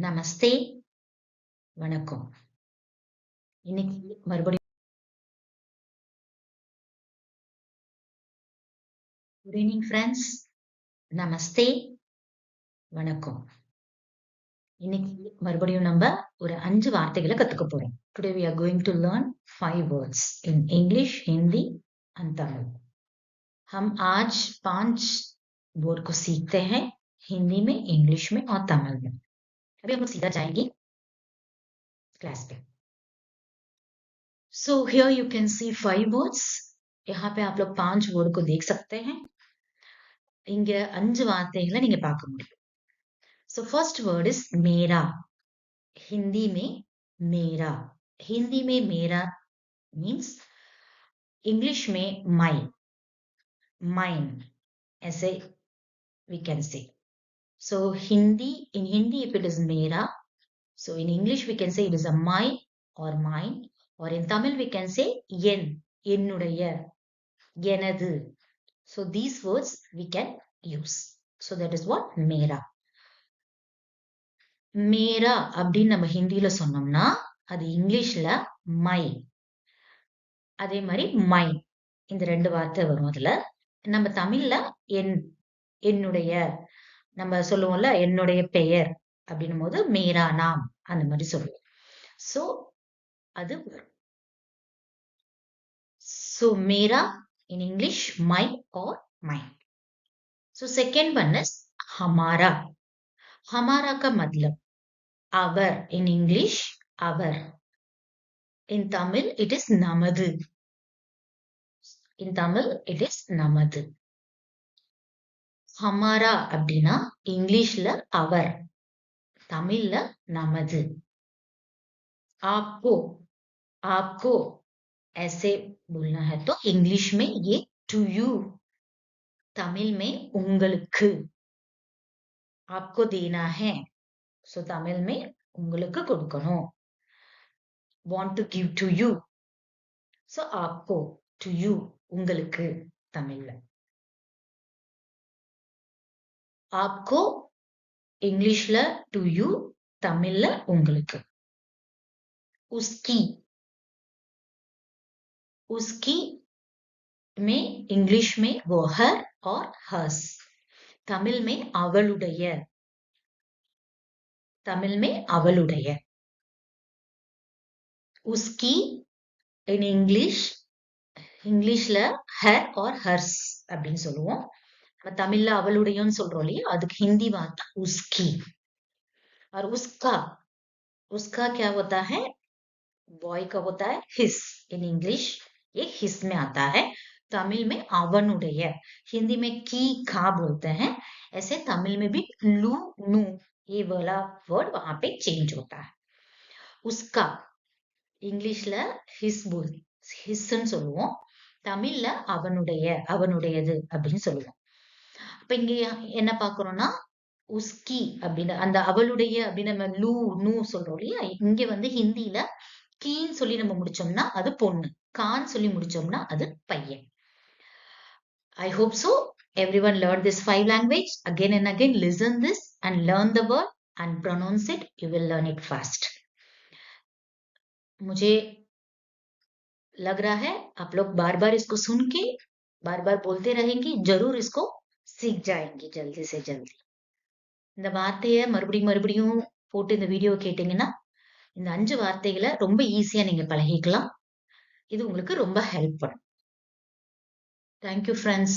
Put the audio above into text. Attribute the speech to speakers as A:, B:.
A: நமஸ்தே, வணக்கம். இன்னைக்கு மறுபடியும் குட் ஈவினிங் ஃப்ரெண்ட்ஸ். நமஸ்தே, வணக்கம். இன்னைக்கு மறுபடியும் நம்ம ஒரு 5 வார்த்தைகளை கத்துக்க போறோம். Today we are going to learn 5 words in English, Hindi and Tamil. हम आज 5 वर्ड को सीखते हैं हिंदी में, इंग्लिश में और तमिल में. अभी हम लोग सीधा जाएंगे क्लास पे. So here you can see 5 words. यहाँ पे आप लोग 5 वर्ड को देख सकते हैं. இங்க 5 வார்த்தைகளை நீங்க பார்க்க முடியும். So first word is मेरा. हिंदी में मेरा. हिंदी में मेरा means English में my. Mine. ऐसे we can say. So in Hindi if it is मेरा, so in English we can say it is a my or mine, or in Tamil we can say என், என்னுடைய, எனது. So these words we can use. So that is what मेरा. மேரா அப்படின்னு நம்ம ஹிந்தியில சொன்னோம்னா அது இங்கிலீஷ்ல மை. அதே மாதிரி மை, இந்த 2 வார்த்தை வரும். அதுல நம்ம தமிழ்ல என், என்னுடைய, நம்ம சொல்லுவோம்ல என்னுடைய பெயர் அப்படின்னும் போது மேரா நாம் அந்த மாதிரி சொல்லுவோம். சோ அது so Mera in English my or mine. So second one is हमारा. हमारा का मतलब our in English our. In Tamil it is நமது. In Tamil it is நமது. हमारा அப்படின்னா இங்கிலீஷ்ல அவர், தமிழ்ல நமது. आपको, आपको ऐसे बोलना है तो इंग्लिश में ये to you. तमिल में உங்களுக்கு. आपको देना है, so तमिल में உங்களுக்கு கொடுக்கணும். Want to give to you, so आपको to you உங்களுக்கு தமிழ்ல. आपको इंग्लिशல to you, தமிழ்ல உங்களுக்கு. उसकी, उसकी में इंग्लिश में वो her और hers. तमिल में அவளுடைய, तमिल में அவளுடைய. उसकी in English, இங்கிலீஷ்ல her or hers அப்படின்னு சொல்லுவோம். நம்ம தமிழ்ல அவளுடையன்னு சொல்றோம் இல்லையா, அதுக்கு हिंदी வார்த்தை उसकी. और उसका, उसका क्या होता है, बॉय का होता है his. in English ये his में आता है. तमिल में அவனுடைய, हिंदी में की खा बोलते हैं, ऐसे तमिल में भी लू नू ये वाला वर्ड वहां पे चेंज होता है. उसका இங்கிலீஷ்ல his बोल, his ன்னு சொல்லுவோம், தமிழ்ல அவனுடைய, அவனுடையது அப்படின்னு சொல்லுவோம். அப்ப இங்க என்ன பாக்குறோம்னா உஸ்கி அப்படின்னு அந்த அவளுடைய அப்படின்னு நம்ம லூ நூ சொல்றோம் இல்லையா, இங்க வந்து ஹிந்தியில கீன்னு சொல்லி நம்ம முடிச்சோம்னா அது பொண்ணு, கான் சொல்லி முடிச்சோம்னா அது பையன். I hope so everyone learned this 5 language. Again and again listen this and learn the word and pronounce it. You will learn it fast. मुझे लग रहा है आप लोग बार बार इसको सुन के बार बार बोलते रहेंगे, जरूर इसको सीख जाएंगे जल्दी से जल्दी. இந்த வார்த்தையை மறுபடியும் போட்டு இந்த வீடியோ கேட்டீங்கன்னா இந்த 5 வார்த்தைகளை ரொம்ப ஈஸியா நீங்க பழகிக்கலாம். இது உங்களுக்கு ரொம்ப ஹெல்ப் பண்ணும். Thank you friends.